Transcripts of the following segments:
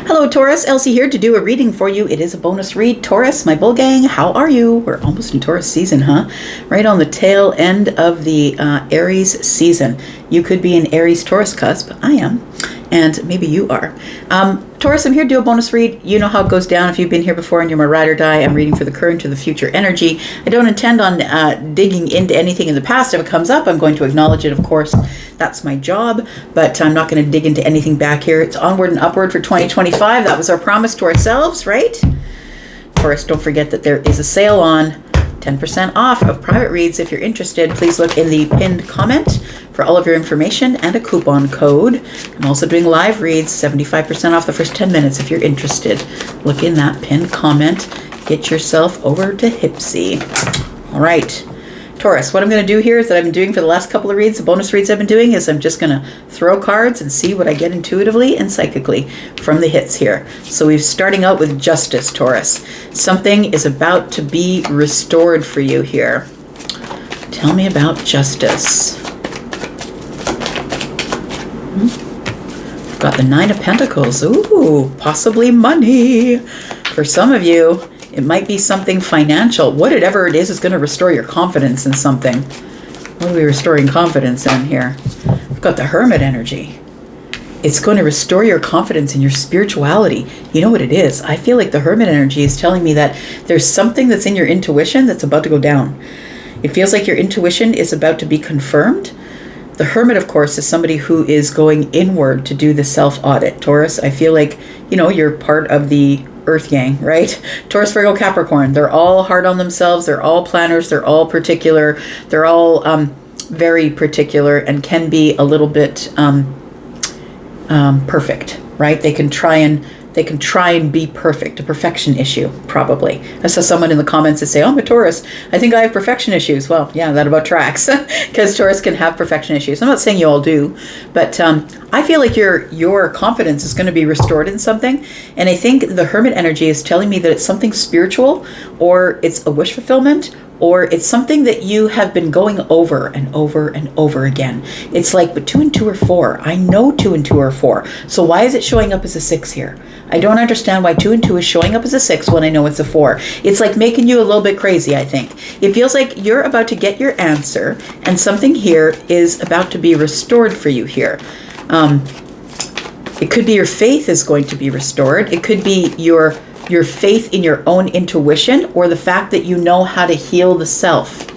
Hello Taurus, Elsie here to do a reading for you. It is a bonus read. Taurus, my bull gang, how are you? We're almost in Taurus season, huh? Right on the tail end of the Aries season. You could be an Aries Taurus cusp. I am. And maybe you are. Taurus, I'm here to do a bonus read. You know how it goes down if you've been here before and you're my ride or die. I'm reading for the current or the future energy. I don't intend on digging into anything in the past. If it comes up, I'm going to acknowledge it, of course. That's my job. But I'm not going to dig into anything back here. It's onward and upward for 2025. That was our promise to ourselves, right? Taurus, don't forget that there is a sale on 10% off of private reads. If you're interested, please look in the pinned comment for all of your information and a coupon code. I'm also doing live reads, 75% off the first 10 minutes if you're interested. Look in that pinned comment. Get yourself over to Hipsy. All right. Taurus, what I'm going to do here is that I've been doing for the last couple of reads, the bonus reads I've been doing, is I'm just going to throw cards and see what I get intuitively and psychically from the hits here. So we're starting out with Justice, Taurus. Something is about to be restored for you here. Tell me about Justice. Got the Nine of Pentacles. Ooh, possibly money. For some of you, it might be something financial. Whatever it is going to restore your confidence in something. What are we restoring confidence in here? We've got the Hermit energy. It's going to restore your confidence in your spirituality. You know what it is? I feel like the Hermit energy is telling me that there's something that's in your intuition that's about to go down. It feels like your intuition is about to be confirmed. The Hermit, of course, is somebody who is going inward to do the self-audit. Taurus, I feel like, you're part of the Earth gang, right? Taurus, Virgo, Capricorn. They're all hard on themselves. They're all planners. They're all particular. They're all very particular and can be a little bit perfect, right? They can try and be perfect, a perfection issue, probably. I saw someone in the comments that say, oh, I'm a Taurus. I think I have perfection issues. Well, yeah, that about tracks because Taurus can have perfection issues. I'm not saying you all do, but I feel like your confidence is going to be restored in something. And I think the Hermit energy is telling me that it's something spiritual, or it's a wish fulfillment, or it's something that you have been going over and over and over again. It's like, but 2 and 2 are 4. I know 2 and 2 are 4. So why is it showing up as a 6 here? I don't understand why 2 and 2 is showing up as a 6 when I know it's a 4. It's like making you a little bit crazy, I think. It feels like you're about to get your answer, and something here is about to be restored for you here. It could be your faith is going to be restored. It could be your faith in your own intuition, or the fact that you know how to heal the self.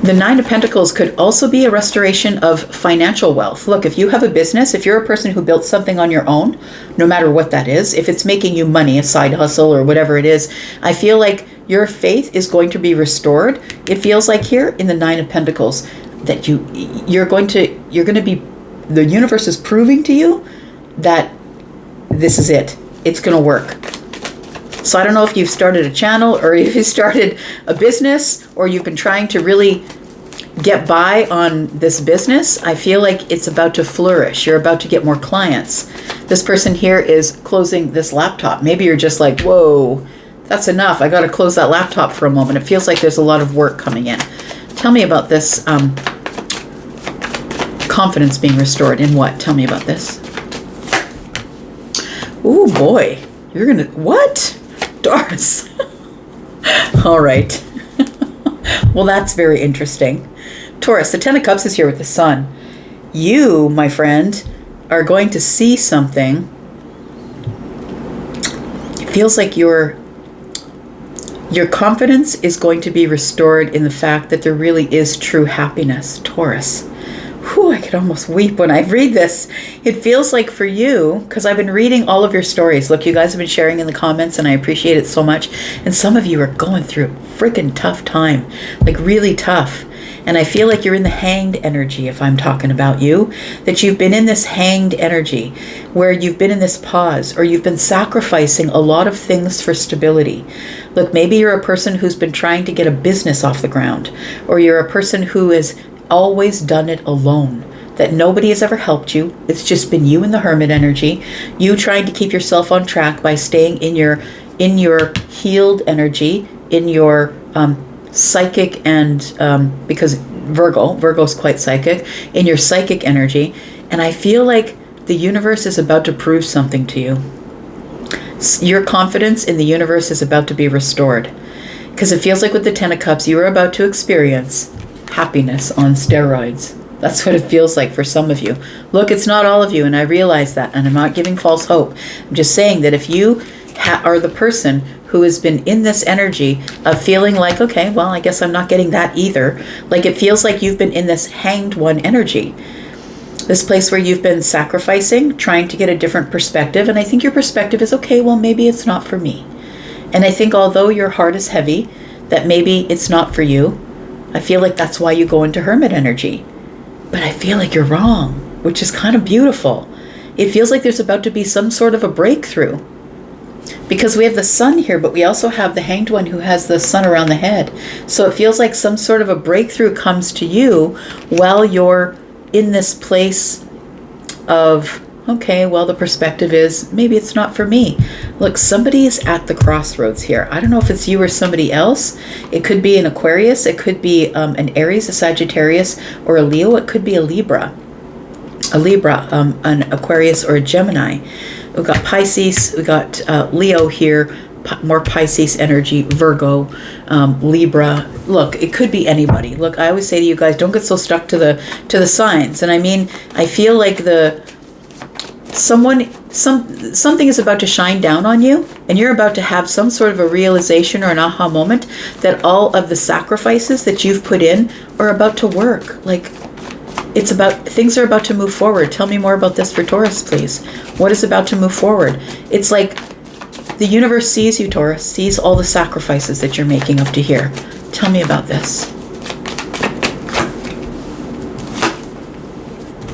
The Nine of Pentacles could also be a restoration of financial wealth. Look, if you have a business, if you're a person who built something on your own, no matter what that is, if it's making you money, a side hustle or whatever it is, I feel like your faith is going to be restored. It feels like here in the Nine of Pentacles that you're going to be, the universe is proving to you that this is it. It's going to work. So I don't know if you've started a channel, or if you started a business, or you've been trying to really get by on this business. I feel like it's about to flourish. You're about to get more clients. This person here is closing this laptop. Maybe you're just like, whoa, that's enough. I got to close that laptop for a moment. It feels like there's a lot of work coming in. Tell me about this confidence being restored in what? Tell me about this. Oh boy, you're gonna, what? Taurus. All right. Well, that's very interesting. Taurus, the Ten of Cups is here with the Sun. You, my friend, are going to see something. It feels like your confidence is going to be restored in the fact that there really is true happiness, Taurus. Whew, I could almost weep when I read this. It feels like for you, because I've been reading all of your stories. Look, you guys have been sharing in the comments, and I appreciate it so much. And some of you are going through a freaking tough time, like really tough. And I feel like you're in the hanged energy, if I'm talking about you, that you've been in this hanged energy where you've been in this pause, or you've been sacrificing a lot of things for stability. Look, maybe you're a person who's been trying to get a business off the ground, or you're a person who has always done it alone, that nobody has ever helped you. It's just been you and the Hermit energy, you trying to keep yourself on track by staying in your healed energy, in your psychic, and because Virgo's quite psychic, in your psychic energy. And I feel like the universe is about to prove something to you. Your confidence in the universe is about to be restored. Because it feels like with the Ten of Cups, you are about to experience happiness on steroids. That's what it feels like for some of you. Look, it's not all of you, and I realize that, and I'm not giving false hope. I'm just saying that if you are the person who has been in this energy of feeling like, okay, well, I guess I'm not getting that either. Like it feels like you've been in this hanged one energy. This place where you've been sacrificing, trying to get a different perspective. And I think your perspective is, okay, well, maybe it's not for me. And I think although your heart is heavy, that maybe it's not for you, I feel like that's why you go into hermit energy. But I feel like you're wrong, which is kind of beautiful. It feels like there's about to be some sort of a breakthrough. Because we have the sun here, but we also have the hanged one who has the sun around the head. So it feels like some sort of a breakthrough comes to you while you're in this place of, okay, well, the perspective is, maybe it's not for me. Look, somebody is at the crossroads here. I don't know if it's you or somebody else. It could be an Aquarius. It could be an Aries, a Sagittarius, or a Leo. It could be a Libra. An Aquarius, or a Gemini. We've got Pisces. We've got Leo here. More Pisces energy, Virgo, Libra. Look, it could be anybody. Look, I always say to you guys, don't get so stuck to the signs. And I mean, I feel like something is about to shine down on you, and you're about to have some sort of a realization or an aha moment that all of the sacrifices that you've put in are about to work. Like, things are about to move forward. Tell me more about this for Taurus, please. What is about to move forward? It's like the universe sees you, Taurus, sees all the sacrifices that you're making up to here. Tell me about this.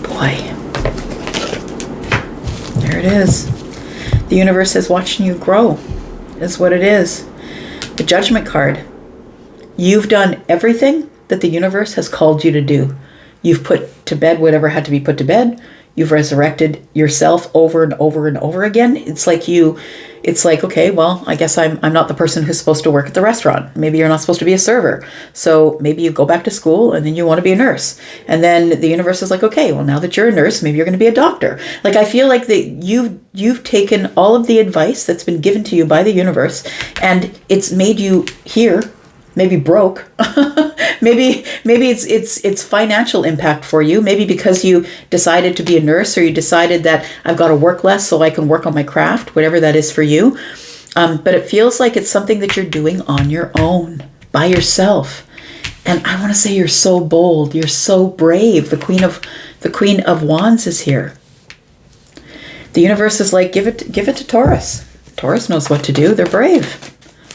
Boy. There it is. The universe is watching you grow, is what it is. The Judgment card. You've done everything that the universe has called you to do. You've put to bed whatever had to be put to bed. You've resurrected yourself over and over and over again. It's like, okay, well, I guess I'm not the person who's supposed to work at the restaurant. Maybe you're not supposed to be a server. So maybe you go back to school and then you want to be a nurse. And then the universe is like, okay, well, now that you're a nurse, maybe you're going to be a doctor. Like, I feel like that you've taken all of the advice that's been given to you by the universe, and it's made you here. Maybe broke. maybe it's financial impact for you. Maybe because you decided to be a nurse, or you decided that I've got to work less so I can work on my craft, whatever that is for you. But it feels like it's something that you're doing on your own, by yourself. And I want to say you're so bold. You're so brave. The Queen of Wands is here. The universe is like, give it to Taurus. Taurus knows what to do. They're brave.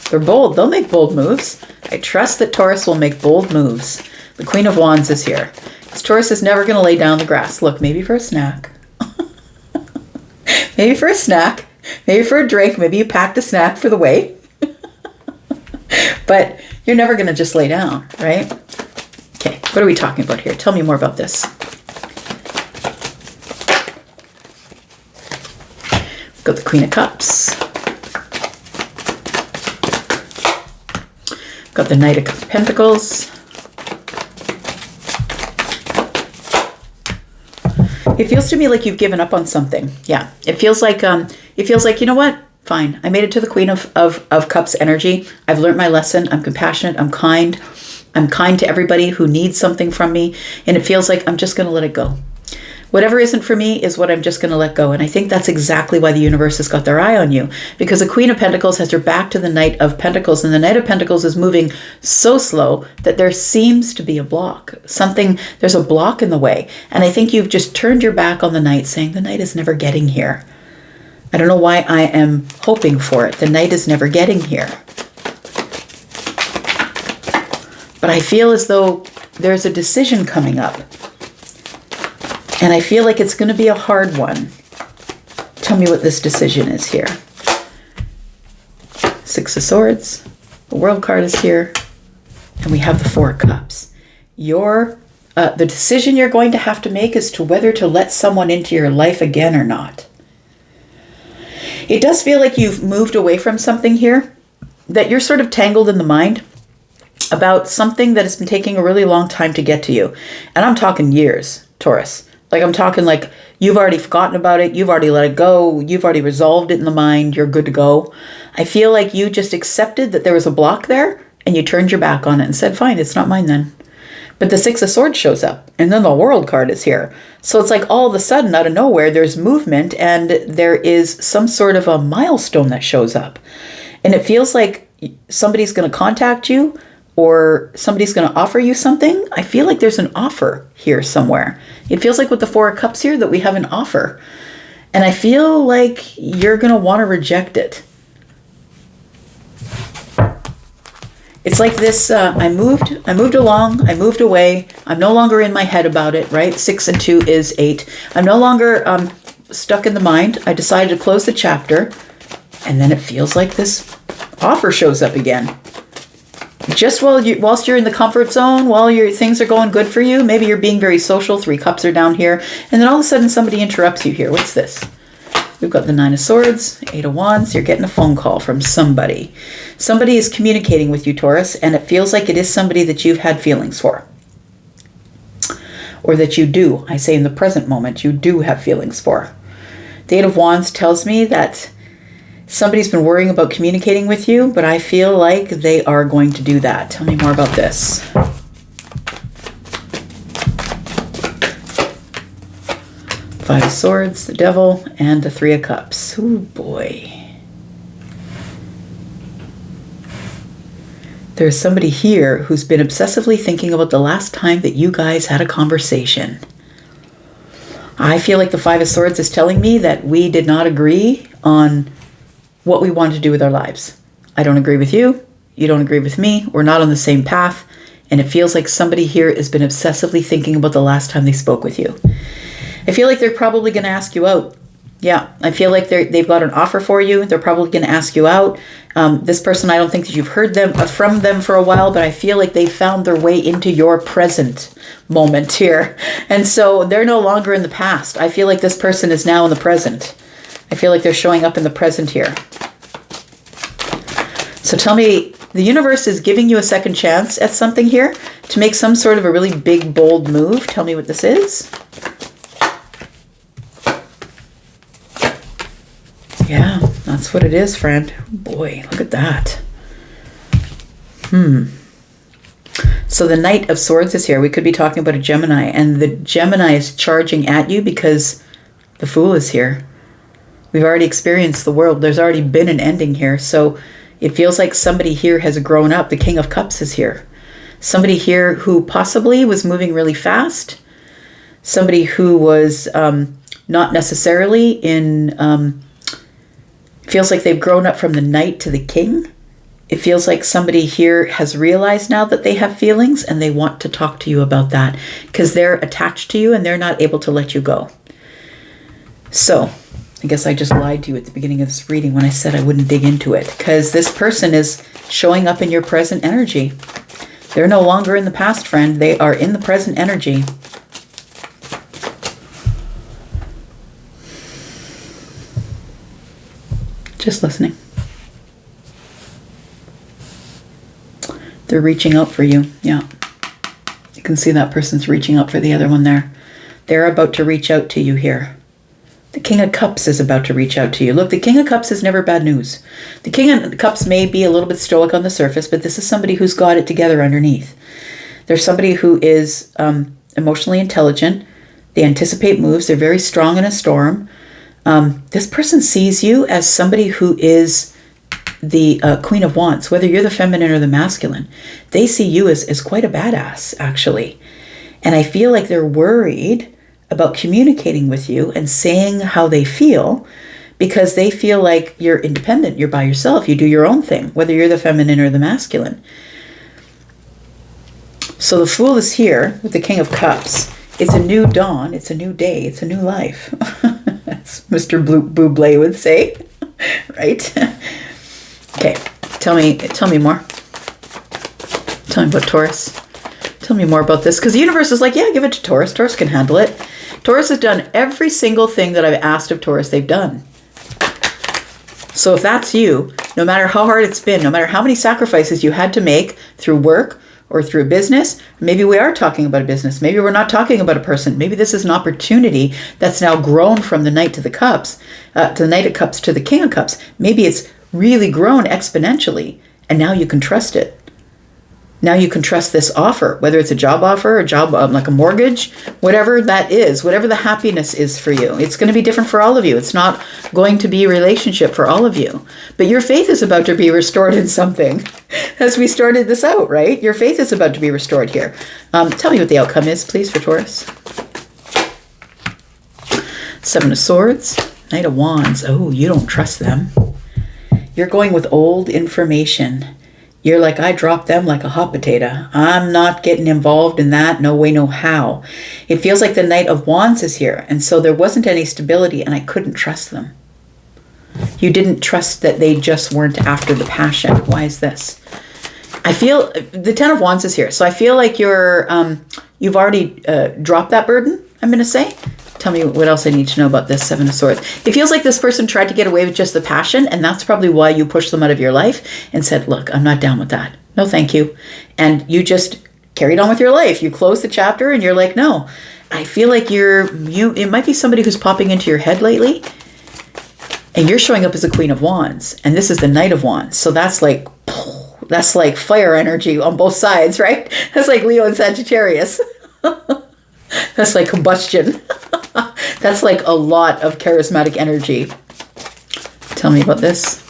They're bold. They'll make bold moves. I trust that Taurus will make bold moves. The Queen of Wands is here. Because Taurus is never going to lay down the grass. Look, maybe for a snack. Maybe for a snack. Maybe for a drink. Maybe you packed a snack for the way. But you're never going to just lay down, right? Okay, what are we talking about here? Tell me more about this. We've got the Queen of Cups. Got the Knight of Pentacles. It feels to me like you've given up on something. Yeah, it feels like you know what? Fine. I made it to the Queen of Cups energy. I've learned my lesson. I'm compassionate. I'm kind. I'm kind to everybody who needs something from me, and it feels like I'm just going to let it go. Whatever isn't for me is what I'm just going to let go. And I think that's exactly why the universe has got their eye on you. Because the Queen of Pentacles has her back to the Knight of Pentacles. And the Knight of Pentacles is moving so slow that there seems to be a block. There's a block in the way. And I think you've just turned your back on the Knight, saying the Knight is never getting here. I don't know why I am hoping for it. The Knight is never getting here. But I feel as though there's a decision coming up. And I feel like it's going to be a hard one. Tell me what this decision is here. Six of Swords. The World card is here. And we have the Four of Cups. The decision you're going to have to make is to whether to let someone into your life again or not. It does feel like you've moved away from something here, that you're sort of tangled in the mind about something that has been taking a really long time to get to you. And I'm talking years, Taurus. Like I'm talking like you've already forgotten about it. You've already let it go. You've already resolved it in the mind. You're good to go. I feel like you just accepted that there was a block there and you turned your back on it and said, fine, it's not mine then. But the Six of Swords shows up and then the World card is here. So it's like all of a sudden out of nowhere, there's movement and there is some sort of a milestone that shows up. And it feels like somebody's going to contact you or somebody's going to offer you something. I feel like there's an offer here somewhere. It feels like with the Four of Cups here that we have an offer. And I feel like you're going to want to reject it. It's like this, I moved along, I moved away. I'm no longer in my head about it, right? 6 and 2 is 8. I'm no longer stuck in the mind. I decided to close the chapter. And then it feels like this offer shows up again. Just whilst you're in the comfort zone, while your things are going good for you, maybe you're being very social, 3 cups are down here, and then all of a sudden somebody interrupts you here. What's this? We've got the 9 of Swords, 8 of Wands. You're getting a phone call from somebody. Somebody is communicating with you, Taurus, and it feels like it is somebody that you've had feelings for. Or that you do. I say in the present moment, you do have feelings for. The 8 of Wands tells me that somebody's been worrying about communicating with you, but I feel like they are going to do that. Tell me more about this. 5 of Swords, the Devil, and the 3 of Cups. Oh boy. There's somebody here who's been obsessively thinking about the last time that you guys had a conversation. I feel like the 5 of Swords is telling me that we did not agree on what we want to do with our lives. I don't agree with you. You don't agree with me. We're not on the same path. And it feels like somebody here has been obsessively thinking about the last time they spoke with you. I feel like they're probably going to ask you out. Yeah, I feel like they've got an offer for you. They're probably going to ask you out. This person, I don't think that you've heard from them for a while, but I feel like they found their way into your present moment here. And so they're no longer in the past. I feel like this person is now in the present. I feel like they're showing up in the present here. So tell me, the universe is giving you a second chance at something here to make some sort of a really big, bold move. Tell me what this is. Yeah, that's what it is, friend. Boy, look at that. So the Knight of Swords is here. We could be talking about a Gemini, and the Gemini is charging at you because the Fool is here. We've already experienced the world. There's already been an ending here. So it feels like somebody here has grown up. The King of Cups is here. Somebody here who possibly was moving really fast. Somebody who was not necessarily in... feels like they've grown up from the Knight to the King. It feels like somebody here has realized now that they have feelings and they want to talk to you about that because they're attached to you and they're not able to let you go. So I guess I just lied to you at the beginning of this reading when I said I wouldn't dig into it because this person is showing up in your present energy. They're no longer in the past, friend. They are in the present energy. Just listening. They're reaching out for you. Yeah. You can see that person's reaching out for the other one there. They're about to reach out to you here. The King of Cups is about to reach out to you. Look, the King of Cups is never bad news. The King of Cups may be a little bit stoic on the surface, but this is somebody who's got it together underneath. There's somebody who is emotionally intelligent. They anticipate moves. They're very strong in a storm. This person sees you as somebody who is the Queen of Wands, whether you're the feminine or the masculine. They see you as quite a badass, actually. And I feel like they're worried about communicating with you and saying how they feel because they feel like you're independent. You're by yourself. You do your own thing, whether you're the feminine or the masculine. So the Fool is here with the King of Cups. It's a new dawn. It's a new day. It's a new life. As Mr. Bublé would say, right? Okay, tell me more. Tell me about Taurus. Tell me more about this, because the universe is like, yeah, give it to Taurus. Taurus can handle it. Taurus has done every single thing that I've asked of Taurus, they've done. So if that's you, no matter how hard it's been, no matter how many sacrifices you had to make through work or through a business. Maybe we are talking about a business. Maybe we're not talking about a person. Maybe this is an opportunity that's now grown from the Knight to the Cups, to the Knight of Cups to the King of Cups. Maybe it's really grown exponentially, and now you can trust it. Now you can trust this offer, whether it's a job offer, a job like a mortgage, whatever that is, whatever the happiness is for you. It's going to be different for all of you. It's not going to be a relationship for all of you. But your faith is about to be restored in something. As we started this out, right? Your faith is about to be restored here. Tell me what the outcome is, please, for Taurus. Seven of Swords, Knight of Wands. Oh, you don't trust them. You're going with old information. You're like, I dropped them like a hot potato. I'm not getting involved in that. No way, no how. It feels like the Knight of Wands is here. And so there wasn't any stability and I couldn't trust them. You didn't trust that they just weren't after the passion. Why is this? I feel the Ten of Wands is here. So I feel like you've already dropped that burden, I'm going to say. Tell me what else I need to know about this Seven of Swords. It feels like this person tried to get away with just the passion, and that's probably why you pushed them out of your life and said, look, I'm not down with that. No, thank you. And you just carried on with your life. You closed the chapter and you're like, no. I feel like it might be somebody who's popping into your head lately, and you're showing up as a Queen of Wands, and this is the Knight of Wands. So that's like fire energy on both sides, right? That's like Leo and Sagittarius. That's like combustion. That's like a lot of charismatic energy. Tell me about this.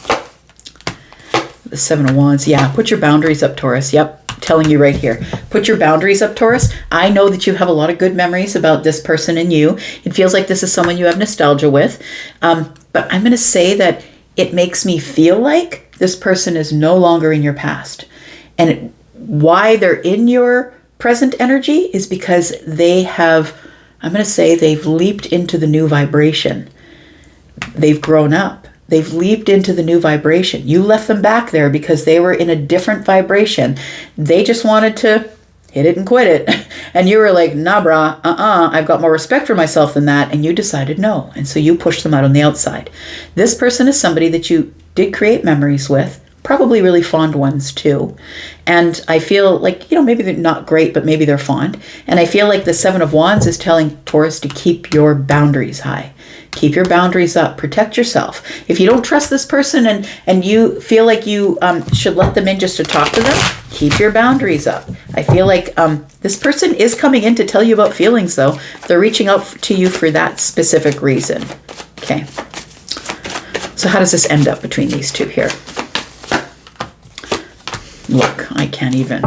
The Seven of Wands. Yeah, put your boundaries up, Taurus. Yep, telling you right here. Put your boundaries up, Taurus. I know that you have a lot of good memories about this person and you. It feels like this is someone you have nostalgia with. But I'm going to say that it makes me feel like this person is no longer in your past. And why they're in your present energy is because they have, I'm going to say, they've leaped into the new vibration. They've grown up. They've leaped into the new vibration. You left them back there because they were in a different vibration. They just wanted to hit it and quit it. And you were like, nah, brah, I've got more respect for myself than that. And you decided no. And so you pushed them out on the outside. This person is somebody that you did create memories with, probably really fond ones too. And I feel like, maybe they're not great, but maybe they're fond. And I feel like the Seven of Wands is telling Taurus to keep your boundaries high. Keep your boundaries up. Protect yourself. If you don't trust this person and you feel like you should let them in just to talk to them, keep your boundaries up. I feel like this person is coming in to tell you about feelings, though. They're reaching out to you for that specific reason. Okay. So how does this end up between these two here? Look, I can't even.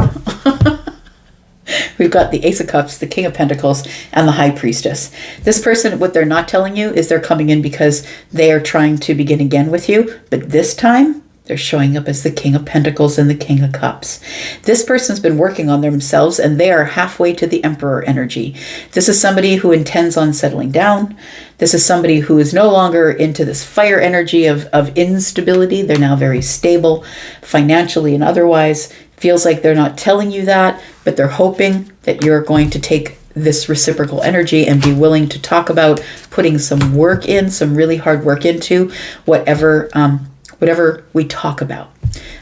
We've got the Ace of Cups, the King of Pentacles, and the High Priestess. This person, what they're not telling you is they're coming in because they are trying to begin again with you. But this time, they're showing up as the King of Pentacles and the King of Cups. This person's been working on themselves, and they are halfway to the Emperor energy. This is somebody who intends on settling down. This is somebody who is no longer into this fire energy of instability. They're now very stable financially and otherwise. Feels like they're not telling you that, but they're hoping that you're going to take this reciprocal energy and be willing to talk about putting some work in, some really hard work into whatever we talk about.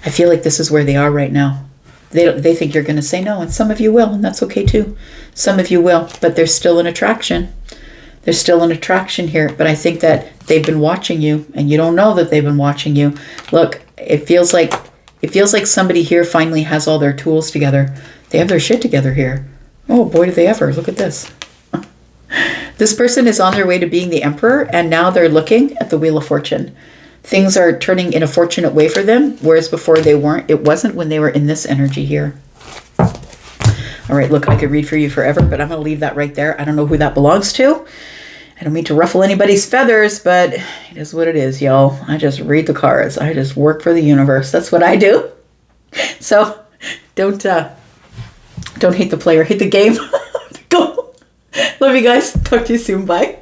I feel like this is where they are right now. They think you're going to say no, and some of you will, and that's okay too. Some of you will, but there's still an attraction. There's still an attraction here, but I think that they've been watching you, and you don't know that they've been watching you. Look, it feels like somebody here finally has all their tools together. They have their shit together here. Oh boy, do they ever. Look at this. This person is on their way to being the Emperor, and now they're looking at the Wheel of Fortune. Things are turning in a fortunate way for them, whereas before they weren't. It wasn't when they were in this energy here. All right, look, I could read for you forever, but I'm going to leave that right there. I don't know who that belongs to. I don't mean to ruffle anybody's feathers, but it is what it is, y'all. I just read the cards. I just work for the universe. That's what I do. So don't hate the player, hate the game. Go. Love you guys. Talk to you soon. Bye.